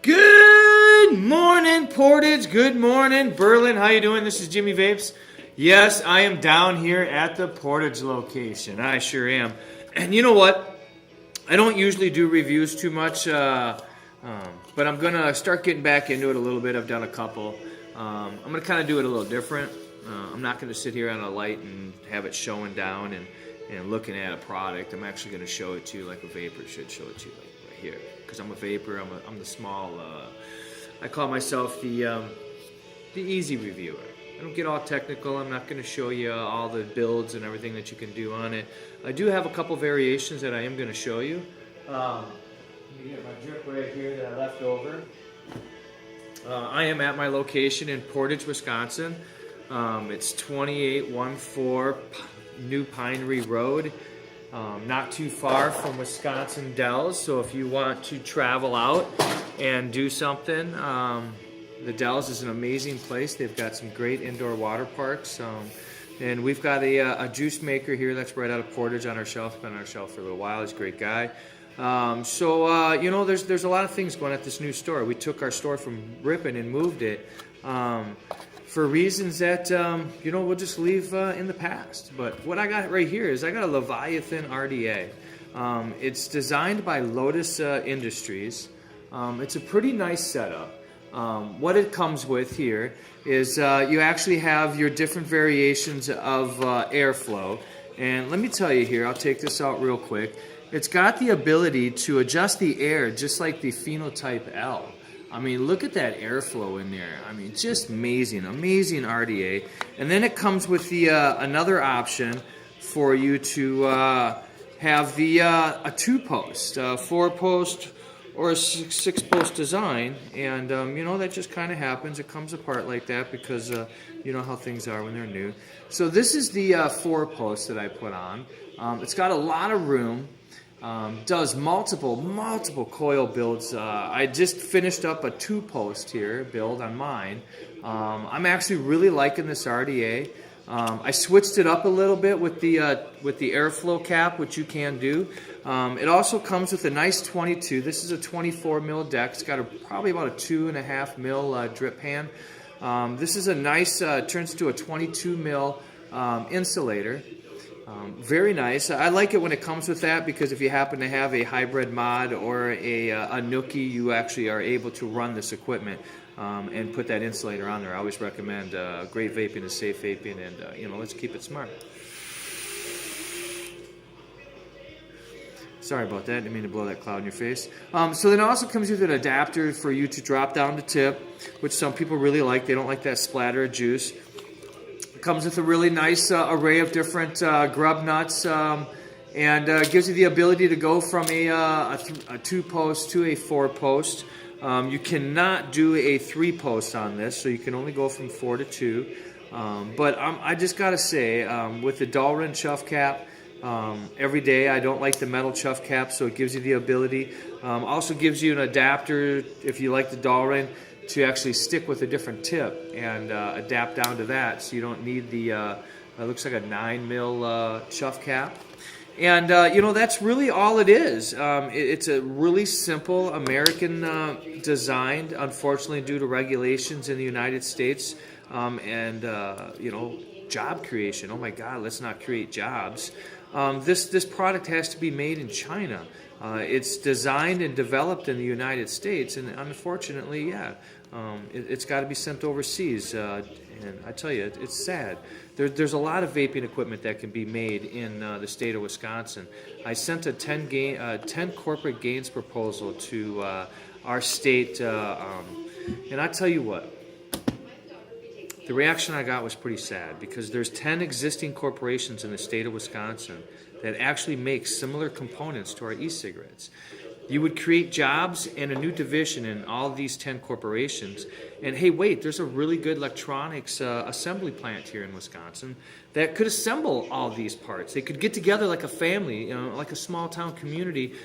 Good morning, Portage. Good morning, Berlin. How you doing? This is Jimmy Vapes. Yes, I am down here at the Portage location. I sure am. And you know what? I don't usually do reviews too much, but I'm going to start getting back into it a little bit. I've done a couple. I'm going to kind of do it a little different. I'm not going to sit here on a light and have it showing down and looking at a product. I'm actually going to show it to you like a vapor should show it to you, like right here. Because I'm a vapor, I'm the small, I call myself the easy reviewer. I don't get all technical. I'm not going to show you all the builds and everything that you can do on it. I do have a couple variations that I am going to show you. Let me get my drip right here that I left over. I am at my location in Portage, Wisconsin. It's 2814 New Pinery Road. Not too far from Wisconsin Dells, so if you want to travel out and do something, the Dells is an amazing place. They've got some great indoor water parks, and we've got a juice maker here that's right out of Portage on our shelf. Been on our shelf for a little while. He's a great guy. You know, there's a lot of things going at this new store. We took our store from Ripon and moved it for reasons that, you know, we'll just leave in the past. But what I got right here is I got a Leviathan Rda. It's designed by Lotus Industries. It's a pretty nice setup. What it comes with here is you actually have your different variations of airflow. And let me tell you here, I'll take this out real quick. It's got the ability to adjust the air just like the Phenotype L. I mean, look at that airflow in there. I mean, just amazing, amazing RDA. And then it comes with the another option for you to have the a 2-post, 4-post, or a 6-post design. And you know, that just kind of happens. It comes apart like that because you know how things are when they're new. So this is the 4-post that I put on. It's got a lot of room. Does multiple coil builds. I just finished up a 2-post here build on mine. I'm actually really liking this RDA. I switched it up a little bit with the airflow cap, which you can do. It also comes with a nice 22. This is a 24 mil deck. It's got probably about a 2.5 mil drip pan. This is a nice, turns to a 22 mil insulator. Very nice. I like it when it comes with that because if you happen to have a hybrid mod or a Nookie, you actually are able to run this equipment and put that insulator on there. I always recommend great vaping is safe vaping, and you know, let's keep it smart. Sorry about that. I didn't mean to blow that cloud in your face. So then it also comes with an adapter for you to drop down the tip, which some people really like. They don't like that splatter of juice. Comes with a really nice array of different grub nuts, and gives you the ability to go from a 2-post to a 4-post. You cannot do a 3-post on this, so you can only go from 4 to 2. But I just got to say, with the Dahlgren chuff cap, every day I don't like the metal chuff cap, so it gives you the ability. Also gives you an adapter if you like the Dahlgren, to actually stick with a different tip and adapt down to that, so you don't need the it looks like a 9 mil chuff cap. And you know, that's really all it is. It's a really simple American designed, unfortunately due to regulations in the United States, and you know, job creation. Oh my God, let's not create jobs. This product has to be made in China. It's designed and developed in the United States, and unfortunately, yeah, it's got to be sent overseas. And I tell you, it's sad. There's a lot of vaping equipment that can be made in the state of Wisconsin. I sent a 10 corporate gains proposal to our state, and I tell you what, the reaction I got was pretty sad, because there's 10 existing corporations in the state of Wisconsin that actually make similar components to our e-cigarettes. You would create jobs and a new division in all these 10 corporations. And hey, wait, there's a really good electronics assembly plant here in Wisconsin that could assemble all these parts. They could get together like a family, you know, like a small town community.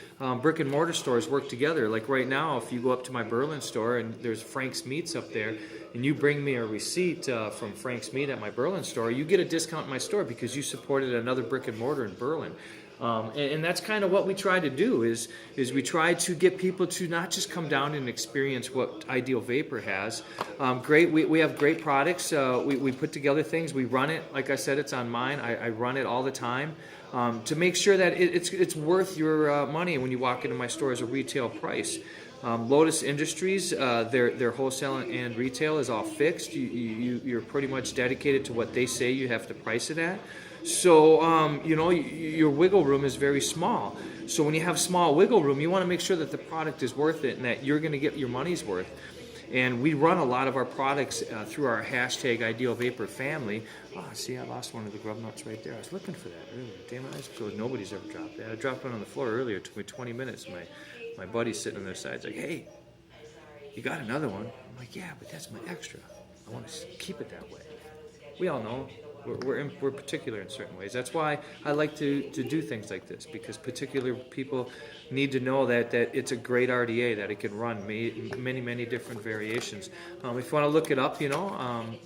Brick and mortar stores work together. Like right now, if you go up to my Berlin store and there's Frank's Meats up there, and you bring me a receipt from Frank's Meat at my Berlin store, you get a discount in my store because you supported another brick and mortar in Berlin. And that's kind of what we try to do is we try to get people to not just come down and experience what Ideal Vapor has. We have great products. We put together things. We run it. Like I said, it's on mine. I run it all the time to make sure that it's worth your money when you walk into my store as a retail price. Lotus Industries, their wholesale and retail is all fixed. You're pretty much dedicated to what they say you have to price it at. So, your wiggle room is very small. So when you have small wiggle room, you want to make sure that the product is worth it and that you're going to get your money's worth. And we run a lot of our products through our hashtag Ideal Vapor family. Oh, see, I lost one of the grub nuts right there. I was looking for that earlier. Damn it, I suppose nobody's ever dropped that. I dropped one on the floor earlier. It took me 20 minutes. My buddy's sitting on their side. He's like, hey, you got another one? I'm like, yeah, but that's my extra. I want to keep it that way. We all know we're particular in certain ways. That's why I like to do things like this, because particular people need to know that it's a great RDA, that it can run many different variations. If you want to look it up,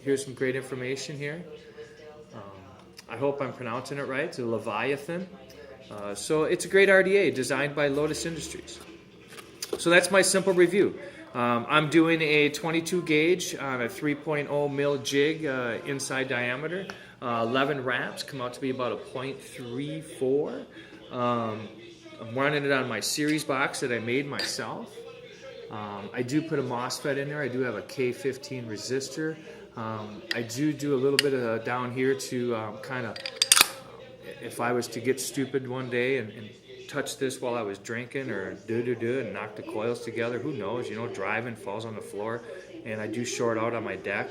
here's some great information here. I hope I'm pronouncing it right. It's a Leviathan. So it's a great RDA designed by Lotus Industries. So that's my simple review. I'm doing a 22 gauge on a 3.0 mil jig inside diameter. 11 wraps come out to be about a 0.34. I'm running it on my series box that I made myself. I do put a MOSFET in there. I do have a K15 resistor. I do a little bit of down here to kind of, if I was to get stupid one day and touch this while I was drinking or and knock the coils together, who knows, driving, falls on the floor. And I do short out on my deck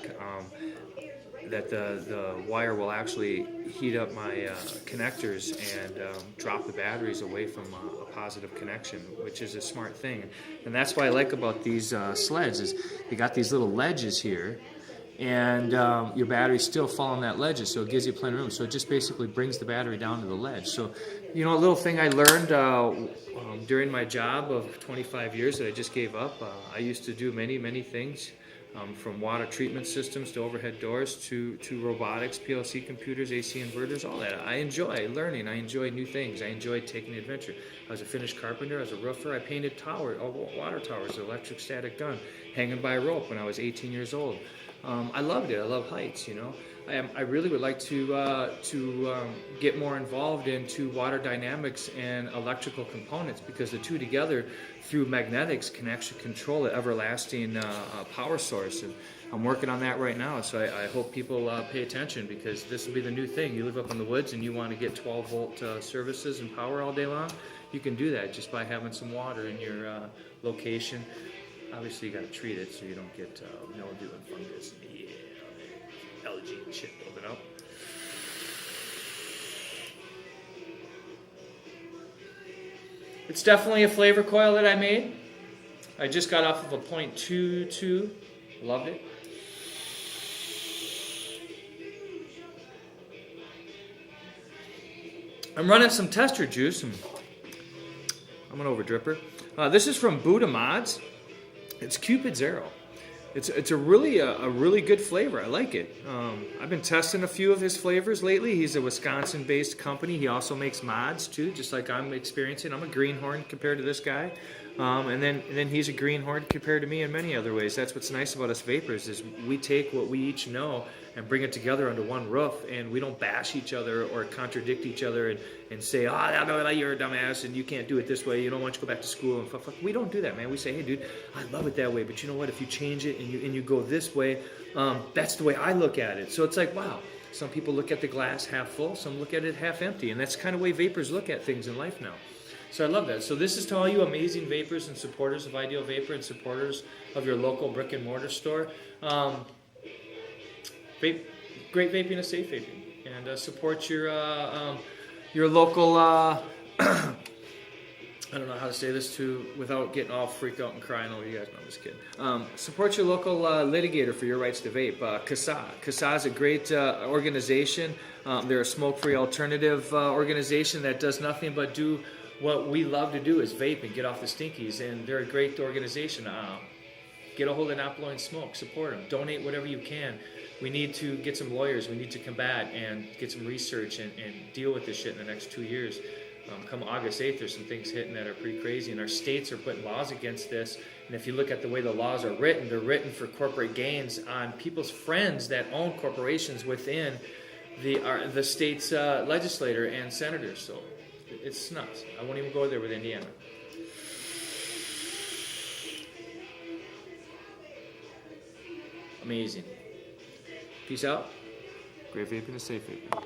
that the wire will actually heat up my connectors and drop the batteries away from a positive connection, which is a smart thing. And that's what I like about these sleds is you got these little ledges here, and your batteries still fall on that ledge, so it gives you plenty of room. So it just basically brings the battery down to the ledge. So, a little thing I learned during my job of 25 years that I just gave up. I used to do many things, from water treatment systems to overhead doors to robotics, PLC computers, AC inverters, all that. I enjoy learning. I enjoy new things. I enjoy taking the adventure. I was a finished carpenter. I was a roofer. I painted water towers, electric static gun, hanging by a rope when I was 18 years old. I loved it. I love heights, I really would like to get more involved into water dynamics and electrical components, because the two together through magnetics can actually control an everlasting power source. And I'm working on that right now, so I hope people pay attention, because this will be the new thing. You live up in the woods and you want to get 12-volt services and power all day long, you can do that just by having some water in your location. Obviously, you got to treat it so you don't get mildew and fungus and algae and shit building up. It's definitely a flavor coil that I made. I just got off of a 0.22. Loved it. I'm running some tester juice, and I'm an overdripper. This is from Buddha Mods. It's Cupid Zero. It's a really good flavor. I like it. I've been testing a few of his flavors lately. He's a Wisconsin-based company. He also makes mods too, just like I'm experiencing. I'm a greenhorn compared to this guy, and then he's a greenhorn compared to me in many other ways. That's what's nice about us vapors is we take what we each know and bring it together under one roof, and we don't bash each other or contradict each other and say, you're a dumbass and you can't do it this way, you don't want to go back to school and fuck. We don't do that, man. We say, hey dude, I love it that way, but you know what, if you change it and you go this way, that's the way I look at it. So it's like, wow, some people look at the glass half full, some look at it half empty, and that's the kind of way vapors look at things in life now. So I love that. So this is to all you amazing vapors and supporters of Ideal Vapor and supporters of your local brick and mortar store. Great vaping is safe vaping, and support your local. I don't know how to say this without getting all freaked out and crying over you guys. No, I'm just kidding. Support your local litigator for your rights to vape. CASA. CASA is a great organization. They're a smoke-free alternative organization that does nothing but do what we love to do, is vape and get off the stinkies. And they're a great organization. Get a hold of Not Blowing Smoke. Support them. Donate whatever you can. We need to get some lawyers. We need to combat and get some research and deal with this shit in the next 2 years. Come August 8th, there's some things hitting that are pretty crazy, and our states are putting laws against this. And if you look at the way the laws are written, they're written for corporate gains on people's friends that own corporations within the state's legislator and senators. So it's nuts. I won't even go there with Indiana. Amazing. Peace out. Great vaping is safe vaping.